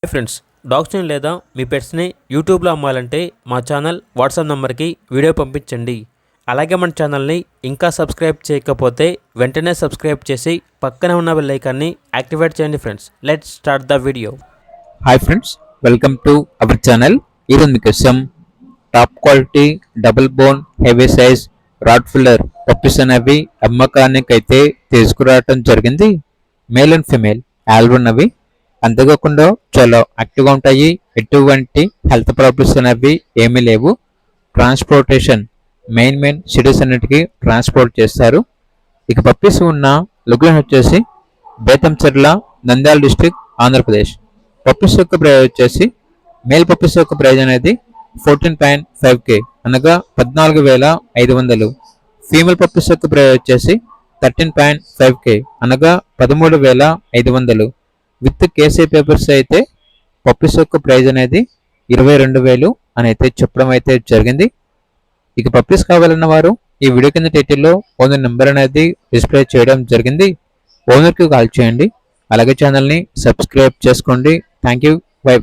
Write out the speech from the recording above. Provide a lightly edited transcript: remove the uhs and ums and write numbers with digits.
Hi friends, డాగ్స్ని లేదా మీ పెట్స్ని యూట్యూబ్లో అమ్మాలంటే మా ఛానల్ వాట్సాప్ నెంబర్కి వీడియో పంపించండి. అలాగే మన ఛానల్ని ఇంకా సబ్స్క్రైబ్ చేయకపోతే వెంటనే సబ్స్క్రైబ్ చేసి పక్కనే ఉన్న బెల్ ఐకాన్ని యాక్టివేట్ చేయండి. Friends, let's start the video. Hi friends, welcome to our channel. ఈరోజు మీకోసం top quality double bone heavy size Rottweiler puppies అనేవి అమ్మకానికి అయితే తీసుకురావటం జరిగింది. మేల్ అండ్ ఫిమేల్ ఆల్బన్నవి. అంతేకాకుండా చాలా యాక్టివ్గా ఉంటాయి. ఎటువంటి హెల్త్ ప్రాబ్లమ్స్ అనేవి ఏమీ లేవు. ట్రాన్స్పోర్టేషన్ మెయిన్ సిటీస్ అన్నిటికీ ట్రాన్స్పోర్ట్ చేస్తారు. ఇక పప్పీస్ ఉన్న లొకేషన్ వచ్చేసి బేతంచెర్ల, నంద్యాల డిస్టిక్, ఆంధ్రప్రదేశ్. పప్పీస్ యొక్క ప్రైజ్ వచ్చేసి మేల్ పప్పీస్ యొక్క ప్రైజ్ అనేది 14.5K అనగా 14,500. ఫీమేల్ పప్పీస్ యొక్క ప్రైజ్ వచ్చేసి 13.5K అనగా 13,500. విత్ కేసీ పేపర్స్ అయితే పప్పీస్ యొక్క ప్రైజ్ అనేది 22,000 అని అయితే చెప్పడం అయితే జరిగింది. ఇక పప్పీస్ కావాలన్న వారు ఈ వీడియో కింద టైటిల్లో ఓనర్ నెంబర్ అనేది డిస్ప్లే చేయడం జరిగింది. ఓనర్కి కాల్ చేయండి. అలాగే ఛానల్ని సబ్స్క్రైబ్ చేసుకోండి. Thank you. బై.